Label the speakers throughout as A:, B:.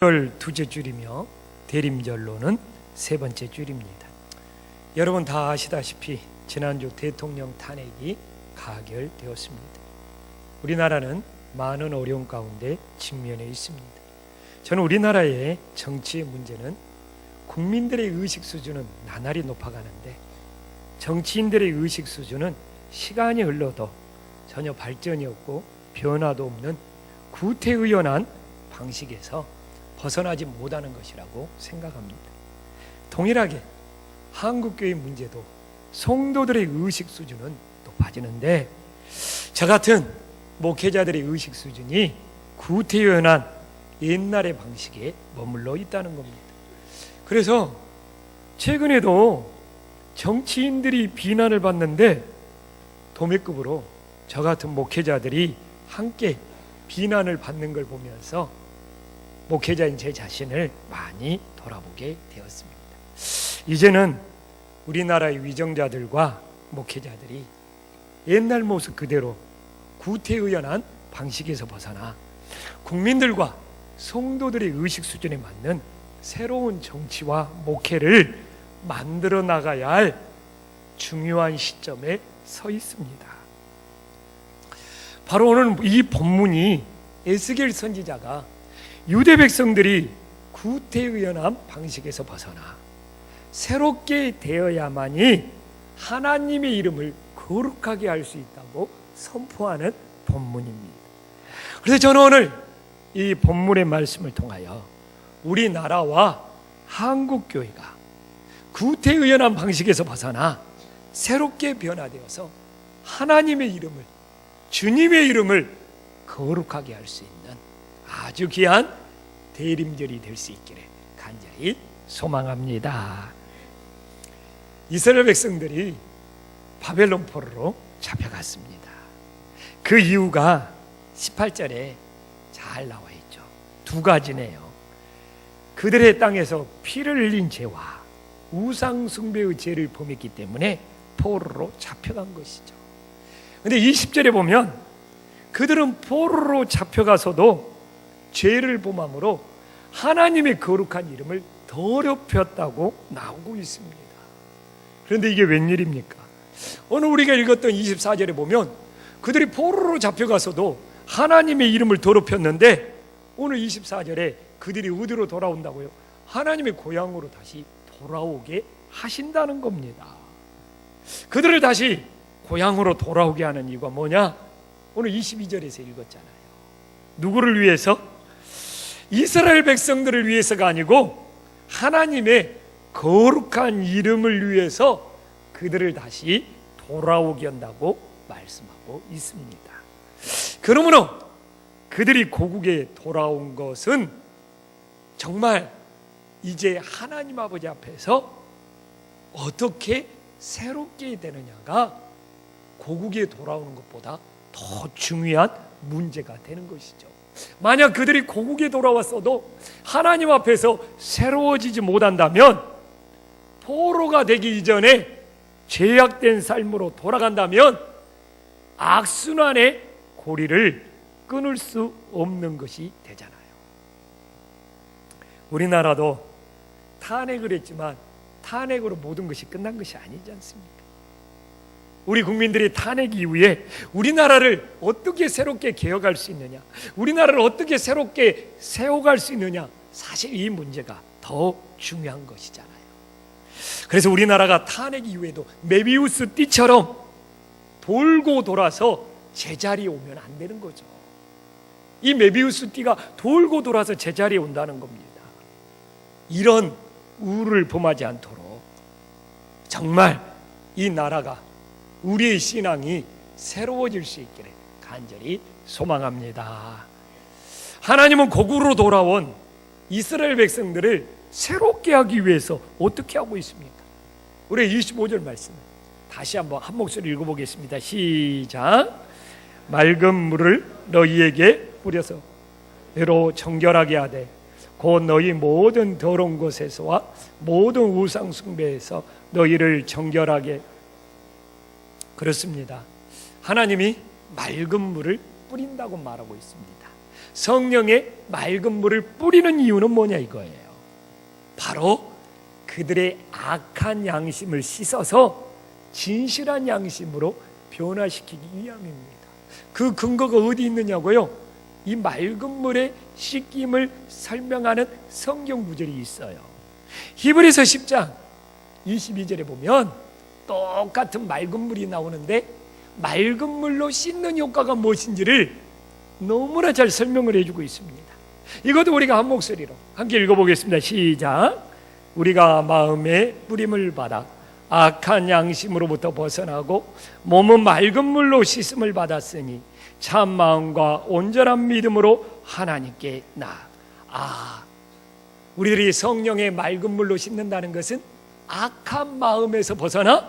A: 절 두째 줄이며 대림절로는 세 번째 줄입니다. 여러분 다 아시다시피 지난주 대통령 탄핵이 가결되었습니다. 우리나라는 많은 어려움 가운데 직면해 있습니다. 저는 우리나라의 정치의 문제는 국민들의 의식 수준은 나날이 높아가는데 정치인들의 의식 수준은 시간이 흘러도 전혀 발전이 없고 변화도 없는 구태의연한 방식에서 벗어나지 못하는 것이라고 생각합니다. 동일하게 한국교회 문제도 성도들의 의식 수준은 높아지는데 저 같은 목회자들의 의식 수준이 구태연한 옛날의 방식에 머물러 있다는 겁니다. 그래서 최근에도 정치인들이 비난을 받는데 도매급으로 저 같은 목회자들이 함께 비난을 받는 걸 보면서 목회자인 제 자신을 많이 돌아보게 되었습니다. 이제는 우리나라의 위정자들과 목회자들이 옛날 모습 그대로 구태의연한 방식에서 벗어나 국민들과 성도들의 의식 수준에 맞는 새로운 정치와 목회를 만들어 나가야 할 중요한 시점에 서 있습니다. 바로 오늘 이 본문이 에스겔 선지자가 유대 백성들이 구태의연한 방식에서 벗어나 새롭게 되어야만이 하나님의 이름을 거룩하게 할 수 있다고 선포하는 본문입니다. 그래서 저는 오늘 이 본문의 말씀을 통하여 우리나라와 한국교회가 구태의연한 방식에서 벗어나 새롭게 변화되어서 하나님의 이름을, 주님의 이름을 거룩하게 할 수 있는 아주 귀한 대림절이 될 수 있기를 간절히 소망합니다. 이스라엘 백성들이 바벨론 포로로 잡혀갔습니다. 그 이유가 18절에 잘 나와 있죠. 두 가지네요. 그들의 땅에서 피를 흘린 죄와 우상 숭배의 죄를 범했기 때문에 포로로 잡혀간 것이죠. 그런데 20절에 보면 그들은 포로로 잡혀가서도 죄를 범함으로 하나님의 거룩한 이름을 더럽혔다고 나오고 있습니다. 그런데 이게 웬일입니까? 오늘 우리가 읽었던 24절에 보면 그들이 포로로 잡혀가서도 하나님의 이름을 더럽혔는데 오늘 24절에 그들이 어디로 돌아온다고요? 하나님의 고향으로 다시 돌아오게 하신다는 겁니다. 그들을 다시 고향으로 돌아오게 하는 이유가 뭐냐? 오늘 22절에서 읽었잖아요. 누구를 위해서? 이스라엘 백성들을 위해서가 아니고 하나님의 거룩한 이름을 위해서 그들을 다시 돌아오게 한다고 말씀하고 있습니다. 그러므로 그들이 고국에 돌아온 것은 정말 이제 하나님 아버지 앞에서 어떻게 새롭게 되느냐가 고국에 돌아오는 것보다 더 중요한 문제가 되는 것이죠. 만약 그들이 고국에 돌아왔어도 하나님 앞에서 새로워지지 못한다면, 포로가 되기 이전에 죄악된 삶으로 돌아간다면 악순환의 고리를 끊을 수 없는 것이 되잖아요. 우리나라도 탄핵을 했지만 탄핵으로 모든 것이 끝난 것이 아니지 않습니까? 우리 국민들이 탄핵 이후에 우리나라를 어떻게 새롭게 개혁할 수 있느냐, 우리나라를 어떻게 새롭게 세워갈 수 있느냐, 사실 이 문제가 더 중요한 것이잖아요. 그래서 우리나라가 탄핵 이후에도 메비우스 띠처럼 돌고 돌아서 제자리에 오면 안 되는 거죠. 이 메비우스 띠가 돌고 돌아서 제자리에 온다는 겁니다. 이런 우를 범하지 않도록 정말 이 나라가, 우리의 신앙이 새로워질 수 있기를 간절히 소망합니다. 하나님은 고국으로 돌아온 이스라엘 백성들을 새롭게 하기 위해서 어떻게 하고 있습니까? 우리 25절 말씀 다시 한번 한 목소리 읽어보겠습니다. 시작. 맑은 물을 너희에게 뿌려서 너로 정결하게 하되 곧 너희 모든 더러운 것에서와 모든 우상 숭배에서 너희를 정결하게. 그렇습니다. 하나님이 맑은 물을 뿌린다고 말하고 있습니다. 성령의 맑은 물을 뿌리는 이유는 뭐냐 이거예요. 바로 그들의 악한 양심을 씻어서 진실한 양심으로 변화시키기 위함입니다. 그 근거가 어디 있느냐고요? 이 맑은 물의 씻김을 설명하는 성경 구절이 있어요. 히브리서 10장 22절에 보면 똑같은 맑은 물이 나오는데 맑은 물로 씻는 효과가 무엇인지를 너무나 잘 설명을 해주고 있습니다. 이것도 우리가 한 목소리로 함께 읽어보겠습니다. 시작. 우리가 마음에 뿌림을 받아 악한 양심으로부터 벗어나고 몸은 맑은 물로 씻음을 받았으니 참 마음과 온전한 믿음으로 하나님께 우리들이 성령의 맑은 물로 씻는다는 것은 악한 마음에서 벗어나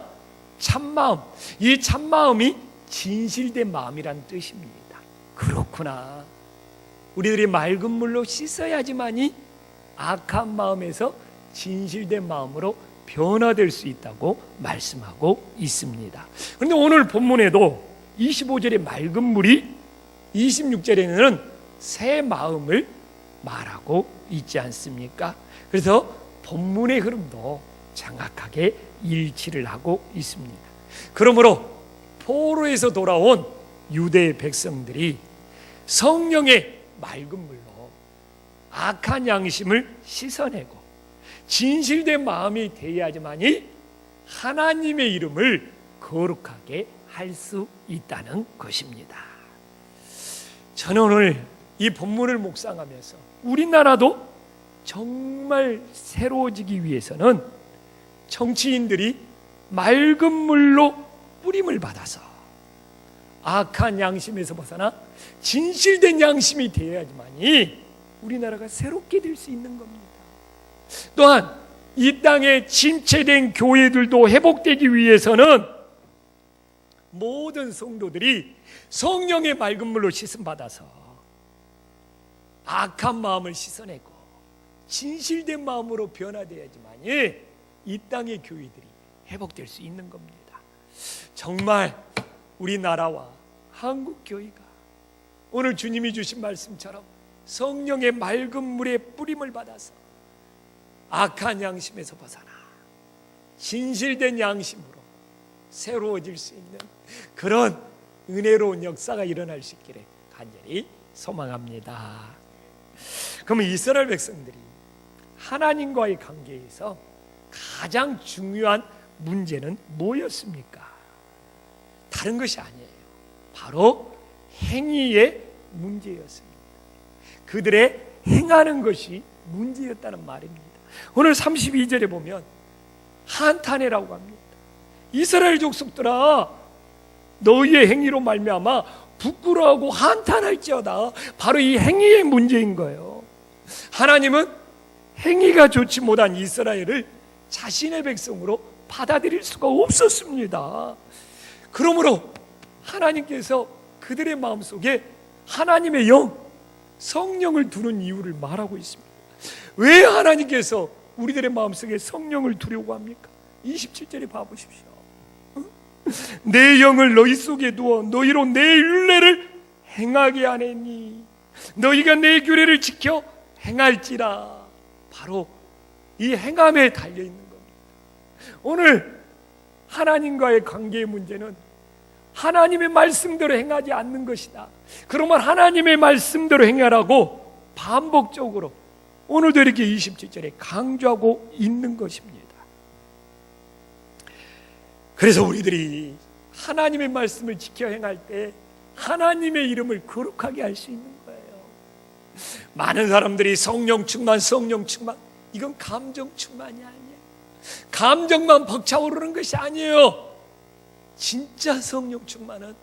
A: 참마음, 이 참마음이 진실된 마음이란 뜻입니다. 그렇구나. 우리들이 맑은 물로 씻어야지만이 악한 마음에서 진실된 마음으로 변화될 수 있다고 말씀하고 있습니다. 그런데 오늘 본문에도 25절의 맑은 물이 26절에는 새 마음을 말하고 있지 않습니까? 그래서 본문의 흐름도 정확하게 일치를 하고 있습니다. 그러므로 포로에서 돌아온 유대 백성들이 성령의 맑은 물로 악한 양심을 씻어내고 진실된 마음이 되어야지만이 하나님의 이름을 거룩하게 할 수 있다는 것입니다. 저는 오늘 이 본문을 묵상하면서 우리나라도 정말 새로워지기 위해서는 정치인들이 맑은 물로 뿌림을 받아서 악한 양심에서 벗어나 진실된 양심이 되어야지만이 우리나라가 새롭게 될 수 있는 겁니다. 또한 이 땅에 침체된 교회들도 회복되기 위해서는 모든 성도들이 성령의 맑은 물로 씻음 받아서 악한 마음을 씻어내고 진실된 마음으로 변화되어야지만이 이 땅의 교회들이 회복될 수 있는 겁니다. 정말 우리나라와 한국 교회가 오늘 주님이 주신 말씀처럼 성령의 맑은 물에 뿌림을 받아서 악한 양심에서 벗어나 진실된 양심으로 새로워질 수 있는 그런 은혜로운 역사가 일어날 수 있기를 간절히 소망합니다. 그러면 이스라엘 백성들이 하나님과의 관계에서 가장 중요한 문제는 뭐였습니까? 다른 것이 아니에요. 바로 행위의 문제였습니다. 그들의 행하는 것이 문제였다는 말입니다. 오늘 32절에 보면 한탄해라고 합니다. 이스라엘 족속들아, 너희의 행위로 말미암아 부끄러워하고 한탄할지어다. 바로 이 행위의 문제인 거예요. 하나님은 행위가 좋지 못한 이스라엘을 자신의 백성으로 받아들일 수가 없었습니다. 그러므로 하나님께서 그들의 마음속에 하나님의 영, 성령을 두는 이유를 말하고 있습니다. 왜 하나님께서 우리들의 마음속에 성령을 두려고 합니까? 27절에 봐보십시오. 내 영을 너희 속에 두어 너희로 내 율례를 행하게 하내니 너희가 내 규례를 지켜 행할지라. 바로 이 행함에 달려있는 겁니다. 오늘 하나님과의 관계의 문제는 하나님의 말씀대로 행하지 않는 것이다. 그러면 하나님의 말씀대로 행하라고 반복적으로 오늘도 이렇게 27절에 강조하고 있는 것입니다. 그래서 우리들이 하나님의 말씀을 지켜 행할 때 하나님의 이름을 거룩하게 할 수 있는 거예요. 많은 사람들이 성령 충만, 성령 충만, 이건 감정 충만이 아니에요. 감정만 벅차오르는 것이 아니에요. 진짜 성령 충만은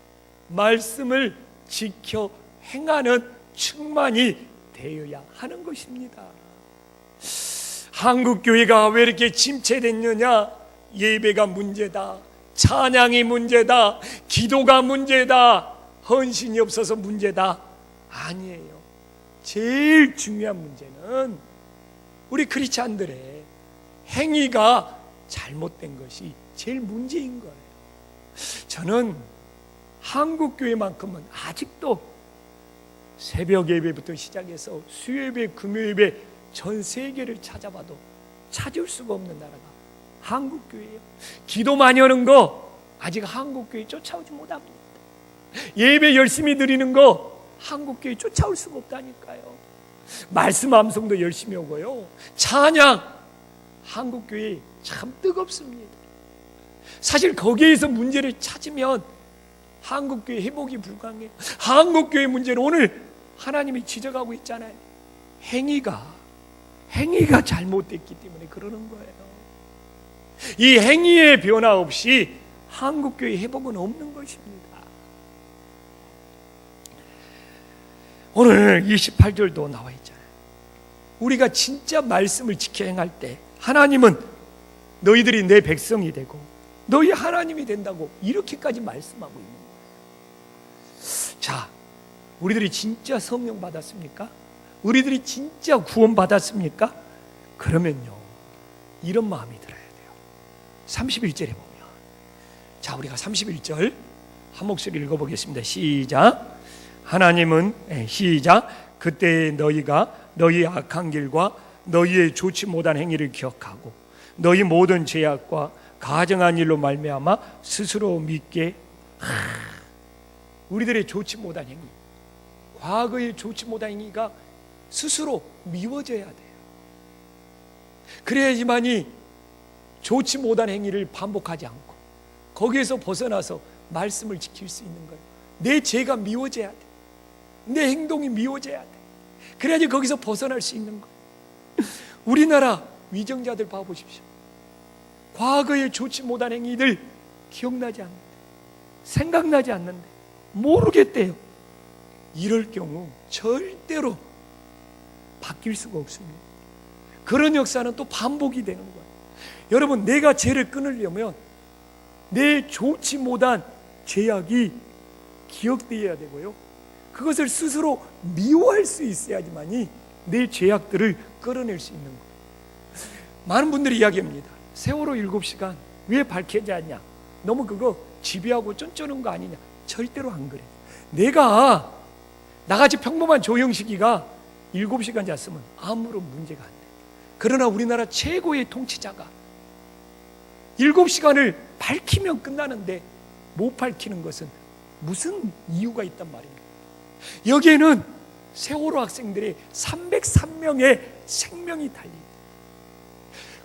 A: 말씀을 지켜 행하는 충만이 되어야 하는 것입니다. 한국 교회가 왜 이렇게 침체됐느냐? 예배가 문제다, 찬양이 문제다, 기도가 문제다, 헌신이 없어서 문제다. 아니에요. 제일 중요한 문제는 우리 크리스찬들의 행위가 잘못된 것이 제일 문제인 거예요. 저는 한국 교회만큼은 아직도 새벽 예배부터 시작해서 수요예배, 금요예배 전 세계를 찾아봐도 찾을 수가 없는 나라가 한국교회예요. 기도 많이 하는 거 아직 한국교회 쫓아오지 못합니다. 예배 열심히 드리는 거 한국교회 쫓아올 수가 없다니까요. 말씀 암송도 열심히 오고요. 찬양 한국교회 참 뜨겁습니다. 사실 거기에서 문제를 찾으면 한국교회 회복이 불가능해요. 한국교회 문제는 오늘 하나님이 지적하고 있잖아요. 행위가 잘못됐기 때문에 그러는 거예요. 이 행위의 변화 없이 한국교회 회복은 없는 것입니다. 오늘 28절도 나와 있잖아요. 우리가 진짜 말씀을 지켜 행할 때 하나님은 너희들이 내 백성이 되고 너희 하나님이 된다고 이렇게까지 말씀하고 있는 거예요. 자, 우리들이 진짜 성령 받았습니까? 우리들이 진짜 구원 받았습니까? 그러면요, 이런 마음이 들어야 돼요. 31절에 보면, 자, 우리가 31절 한 목소리 읽어보겠습니다. 시작. 하나님은 시작. 그때 너희가 너희의 악한 길과 너희의 좋지 못한 행위를 기억하고 너희 모든 죄악과 가정한 일로 말미암아 스스로 믿게. 우리들의 좋지 못한 행위, 과거의 좋지 못한 행위가 스스로 미워져야 돼요. 그래야지만이 좋지 못한 행위를 반복하지 않고 거기에서 벗어나서 말씀을 지킬 수 있는 거예요. 내 죄가 미워져야 돼. 내 행동이 미워져야 돼. 그래야지 거기서 벗어날 수 있는 거예요. 우리나라 위정자들 봐보십시오. 과거의 좋지 못한 행위들 기억나지 않는데, 생각나지 않는데, 모르겠대요. 이럴 경우 절대로 바뀔 수가 없습니다. 그런 역사는 또 반복이 되는 거예요. 여러분, 내가 죄를 끊으려면 내 좋지 못한 죄악이 기억되어야 되고요, 그것을 스스로 미워할 수 있어야지만이 내 죄악들을 끌어낼 수 있는 거예요. 많은 분들이 이야기합니다. 세월호 7시간 왜 밝혀지지 않냐, 너무 그거 지배하고 쫀쫀한 거 아니냐. 절대로 안 그래. 내가 나같이 평범한 조영식이가 7시간 잤으면 아무런 문제가 안 돼. 그러나 우리나라 최고의 통치자가 7시간을 밝히면 끝나는데 못 밝히는 것은 무슨 이유가 있단 말입니까? 여기에는 세월호 학생들의 303명의 생명이 달립니다.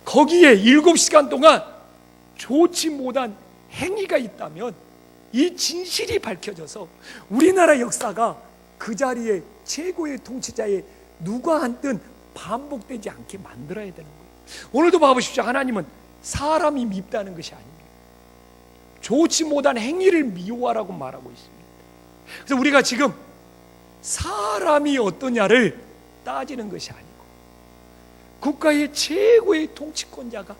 A: 거기에 7시간 동안 좋지 못한 행위가 있다면 이 진실이 밝혀져서 우리나라 역사가 그 자리에 최고의 통치자의 누가 한든 반복되지 않게 만들어야 되는 거예요. 오늘도 봐보십시오. 하나님은 사람이 밉다는 것이 아닙니다. 좋지 못한 행위를 미워하라고 말하고 있습니다. 그래서 우리가 지금 사람이 어떠냐를 따지는 것이 아니고 국가의 최고의 통치권자가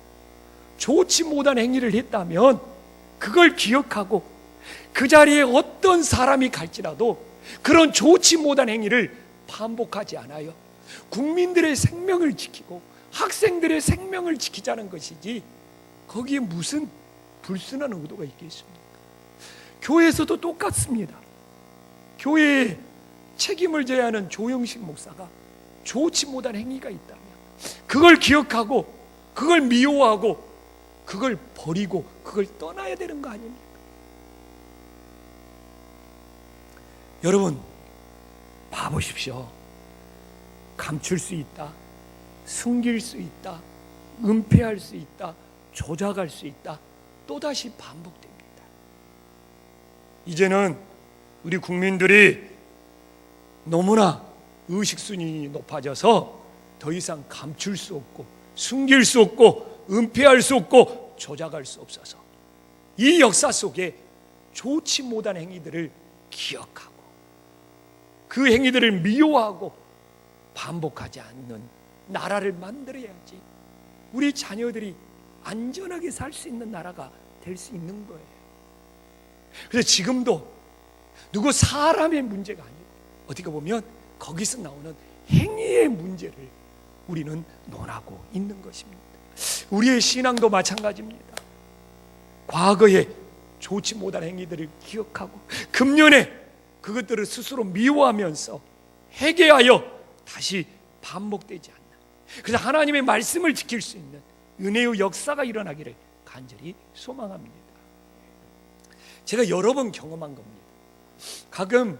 A: 좋지 못한 행위를 했다면 그걸 기억하고 그 자리에 어떤 사람이 갈지라도 그런 좋지 못한 행위를 반복하지 않아요. 국민들의 생명을 지키고 학생들의 생명을 지키자는 것이지 거기에 무슨 불순한 의도가 있겠습니까? 교회에서도 똑같습니다. 교회에 책임을 져야 하는 조영식 목사가 좋지 못한 행위가 있다면 그걸 기억하고 그걸 미워하고 그걸 버리고 그걸 떠나야 되는 거 아닙니까? 여러분, 봐보십시오. 감출 수 있다, 숨길 수 있다, 은폐할 수 있다, 조작할 수 있다, 또다시 반복됩니다. 이제는 우리 국민들이 너무나 의식수준이 높아져서 더 이상 감출 수 없고 숨길 수 없고 은폐할 수 없고 조작할 수 없어서 이 역사 속에 좋지 못한 행위들을 기억하고 그 행위들을 미워하고 반복하지 않는 나라를 만들어야지 우리 자녀들이 안전하게 살 수 있는 나라가 될 수 있는 거예요. 그래서 지금도 누구 사람의 문제가 아니고 어떻게 보면 거기서 나오는 행위의 문제를 우리는 논하고 있는 것입니다. 우리의 신앙도 마찬가지입니다. 과거에 좋지 못한 행위들을 기억하고 금년에 그것들을 스스로 미워하면서 회개하여 다시 반복되지 않는, 그래서 하나님의 말씀을 지킬 수 있는 은혜의 역사가 일어나기를 간절히 소망합니다. 제가 여러 번 경험한 겁니다. 가끔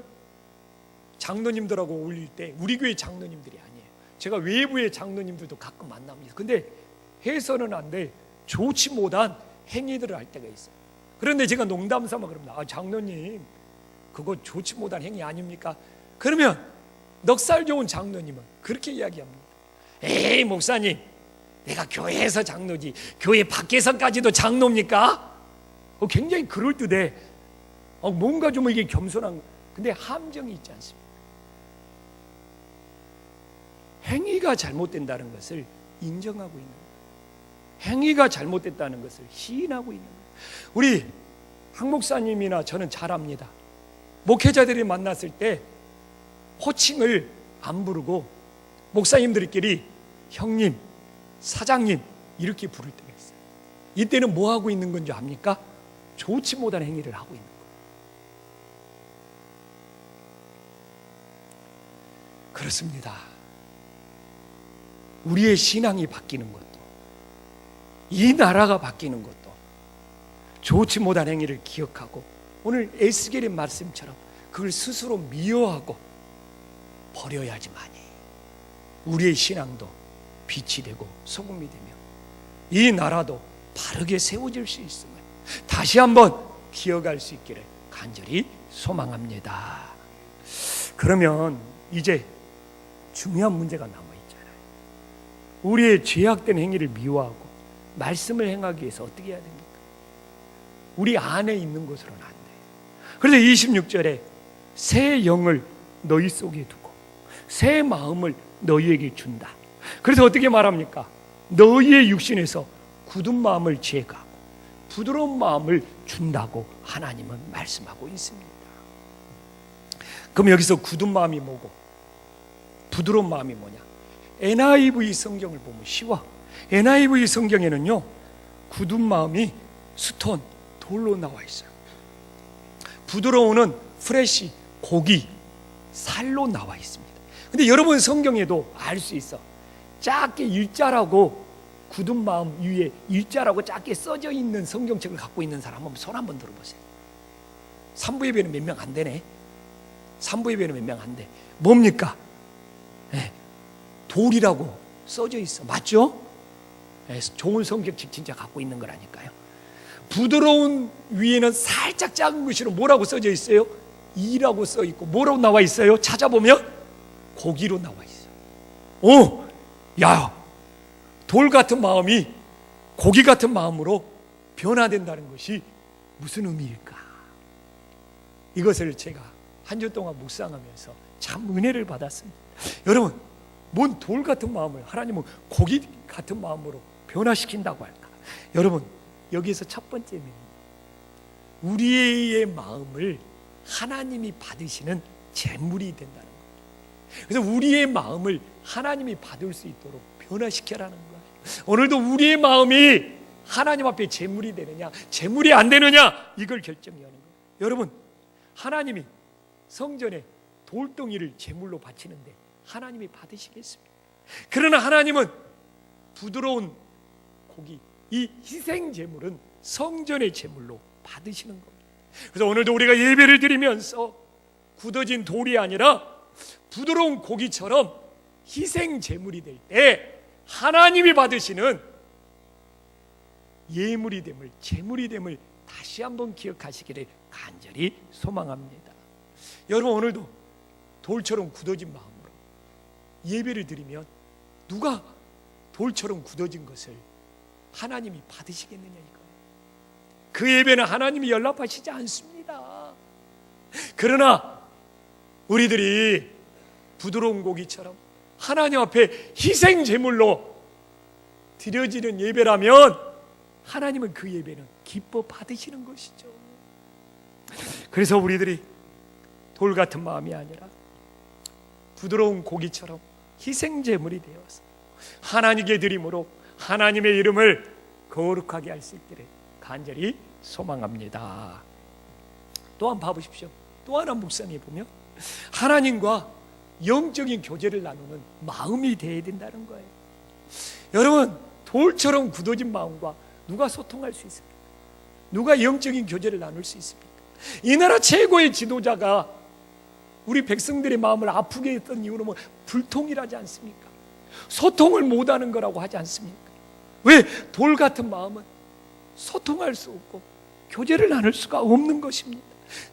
A: 장로님들하고 어울릴 때, 우리 교회 장로님들이 아니에요, 제가 외부의 장로님들도 가끔 만납니다. 근데 해서는 안 돼 좋지 못한 행위들을 할 때가 있어요. 그런데 제가 농담 삼아 그럽니다. 장로님, 그거 좋지 못한 행위 아닙니까? 그러면 넉살 좋은 장로님은 그렇게 이야기합니다. 에이 목사님, 내가 교회에서 장로지 교회 밖에서까지도 장로입니까? 굉장히 그럴듯해. 뭔가 좀 이게 겸손한, 근데 함정이 있지 않습니까? 행위가 잘못된다는 것을 인정하고 있는 거예요. 행위가 잘못됐다는 것을 시인하고 있는 거예요. 우리 한 목사님이나 저는 잘 압니다. 목회자들이 만났을 때 호칭을 안 부르고 목사님들끼리 형님, 사장님 이렇게 부를 때가 있어요. 이때는 뭐 하고 있는 건지 압니까? 좋지 못한 행위를 하고 있는 거예요. 그렇습니다. 우리의 신앙이 바뀌는 것도, 이 나라가 바뀌는 것도 좋지 못한 행위를 기억하고 오늘 에스겔의 말씀처럼 그걸 스스로 미워하고 버려야지만이 우리의 신앙도 빛이 되고 소금이 되며 이 나라도 바르게 세워질 수 있음을 다시 한번 기억할 수 있기를 간절히 소망합니다. 그러면 이제 중요한 문제가 남아있잖아요. 우리의 죄악된 행위를 미워하고 말씀을 행하기 위해서 어떻게 해야 됩니까? 우리 안에 있는 것으로는 안 돼요. 그래서 26절에 새 영을 너희 속에 두고 새 마음을 너희에게 준다. 그래서 어떻게 말합니까? 너희의 육신에서 굳은 마음을 제거하고 부드러운 마음을 준다고 하나님은 말씀하고 있습니다. 그럼 여기서 굳은 마음이 뭐고 부드러운 마음이 뭐냐? NIV 성경을 보면 쉬워. NIV 성경에는요, 굳은 마음이 스톤, 돌로 나와 있어요. 부드러운은 프레시, 고기, 살로 나와 있습니다. 근데 여러분 성경에도 알 수 있어. 작게 일자라고 굳은 마음 위에 일자라고 작게 써져 있는 성경책을 갖고 있는 사람 한번 손 한번 들어보세요. 산부예배는 몇 명 안 되네. 산부예배는 몇 명 안 돼. 뭡니까? 네, 돌이라고 써져 있어. 맞죠? 네, 좋은 성경책 진짜 갖고 있는 거라니까요. 부드러운 위에는 살짝 작은 글씨로 뭐라고 써져 있어요? 이라고 써 있고 뭐라고 나와 있어요? 찾아보면 고기로 나와 있어요. 야, 돌 같은 마음이 고기 같은 마음으로 변화된다는 것이 무슨 의미일까? 이것을 제가 한 주 동안 묵상하면서 참 은혜를 받았습니다. 여러분, 뭔 돌 같은 마음을 하나님은 고기 같은 마음으로 변화시킨다고 할까? 여러분, 여기에서 첫 번째는 우리의 마음을 하나님이 받으시는 제물이 된다는 거예요. 그래서 우리의 마음을 하나님이 받을 수 있도록 변화시켜라는 거예요. 오늘도 우리의 마음이 하나님 앞에 제물이 되느냐 제물이 안 되느냐 이걸 결정하는 거예요. 여러분, 하나님이 성전에 돌덩이를 제물로 바치는데 하나님이 받으시겠습니까? 그러나 하나님은 부드러운 고기, 이 희생 제물은 성전의 제물로 받으시는 겁니다. 그래서 오늘도 우리가 예배를 드리면서 굳어진 돌이 아니라 부드러운 고기처럼 희생 제물이 될 때 하나님이 받으시는 예물이 됨을, 제물이 됨을 다시 한번 기억하시기를 간절히 소망합니다. 여러분, 오늘도 돌처럼 굳어진 마음으로 예배를 드리면 누가 돌처럼 굳어진 것을 하나님이 받으시겠느냐 이거예요. 그 예배는 하나님이 연락하시지 않습니다. 그러나 우리들이 부드러운 고기처럼 하나님 앞에 희생 제물로 드려지는 예배라면 하나님은 그 예배는 기뻐 받으시는 것이죠. 그래서 우리들이 돌 같은 마음이 아니라 부드러운 고기처럼 희생 제물이 되어서 하나님께 드림으로 하나님의 이름을 거룩하게 할 수 있기를 간절히 소망합니다. 또한 봐보십시오. 또 하나 묵상해 보면 하나님과 영적인 교제를 나누는 마음이 되어야 된다는 거예요. 여러분, 돌처럼 굳어진 마음과 누가 소통할 수 있습니까? 누가 영적인 교제를 나눌 수 있습니까? 이 나라 최고의 지도자가 우리 백성들의 마음을 아프게 했던 이유는 뭐 불통일하지 않습니까? 소통을 못하는 거라고 하지 않습니까? 왜? 돌 같은 마음은 소통할 수 없고 교제를 나눌 수가 없는 것입니다.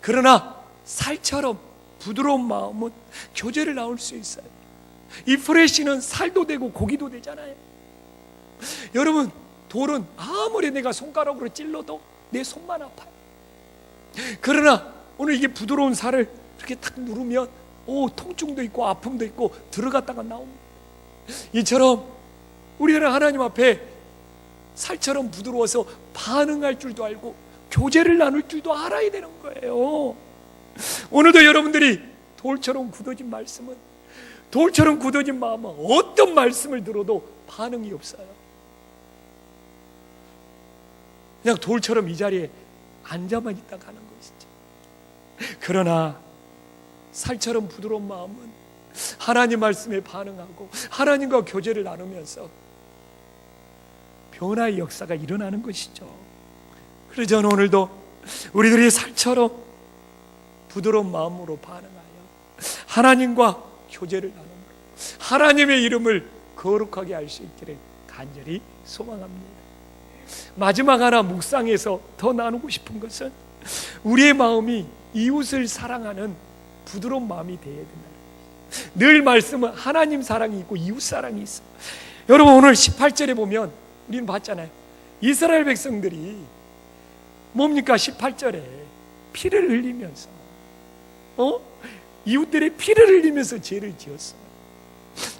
A: 그러나 살처럼 부드러운 마음은 교제를 나눌 수 있어요. 이 프레쉬는 살도 되고 고기도 되잖아요. 여러분, 돌은 아무리 내가 손가락으로 찔러도 내 손만 아파요. 그러나 오늘 이게 부드러운 살을 이렇게 탁 누르면 통증도 있고 아픔도 있고 들어갔다가 나옵니다. 이처럼 우리는 하나님 앞에 살처럼 부드러워서 반응할 줄도 알고 교제를 나눌 줄도 알아야 되는 거예요. 오늘도 여러분들이 돌처럼 굳어진 말씀은, 돌처럼 굳어진 마음은 어떤 말씀을 들어도 반응이 없어요. 그냥 돌처럼 이 자리에 앉아만 있다 가는 것이죠. 그러나 살처럼 부드러운 마음은 하나님 말씀에 반응하고 하나님과 교제를 나누면서 변화의 역사가 일어나는 것이죠. 그래서 저는 오늘도 우리들이 살처럼 부드러운 마음으로 반응하여 하나님과 교제를 나누므로 하나님의 이름을 거룩하게 할 수 있기를 간절히 소망합니다. 마지막 하나 묵상에서 더 나누고 싶은 것은 우리의 마음이 이웃을 사랑하는 부드러운 마음이 되어야 된다. 늘 말씀은 하나님 사랑이 있고 이웃 사랑이 있어. 여러분, 오늘 18절에 보면 우리는 봤잖아요. 이스라엘 백성들이 뭡니까? 18절에 피를 흘리면서 이웃들의 피를 흘리면서 죄를 지었어요.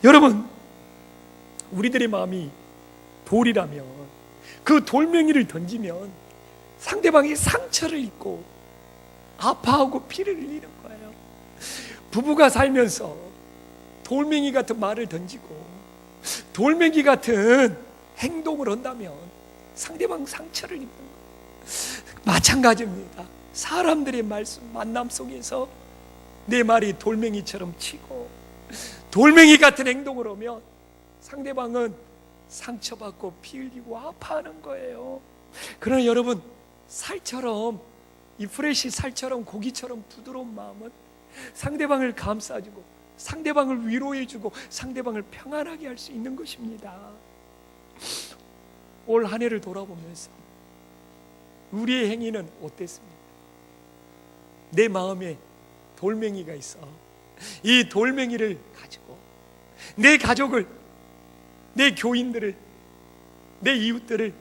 A: 여러분, 우리들의 마음이 돌이라면 그 돌멩이를 던지면 상대방이 상처를 입고 아파하고 피를 흘리는 거예요. 부부가 살면서 돌멩이 같은 말을 던지고 돌멩이 같은 행동을 한다면 상대방 상처를 입는 거예요. 마찬가지입니다. 사람들의 만남 속에서 내 말이 돌멩이처럼 치고 돌멩이 같은 행동을 하면 상대방은 상처받고 피 흘리고 아파하는 거예요. 그러나 여러분, 살처럼, 이 프레쉬 살처럼 고기처럼 부드러운 마음은 상대방을 감싸주고 상대방을 위로해주고 상대방을 평안하게 할 수 있는 것입니다. 올 한 해를 돌아보면서 우리의 행위는 어땠습니까? 내 마음에 돌멩이가 있어. 이 돌멩이를 가지고 내 가족을, 내 교인들을, 내 이웃들을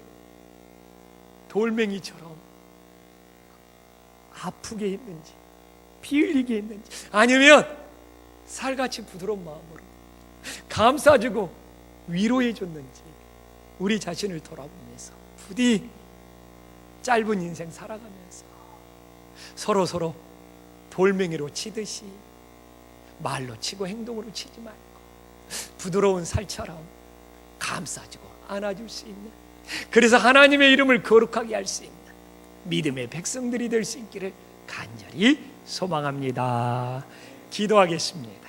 A: 돌멩이처럼 아프게 했는지, 피 흘리게 했는지, 아니면 살같이 부드러운 마음으로 감싸주고 위로해 줬는지 우리 자신을 돌아보면서 부디 짧은 인생 살아가면서 서로 돌멩이로 치듯이 말로 치고 행동으로 치지 말고 부드러운 살처럼 감싸주고 안아줄 수 있는, 그래서 하나님의 이름을 거룩하게 할 수 있는 믿음의 백성들이 될 수 있기를 간절히 소망합니다. 기도하겠습니다.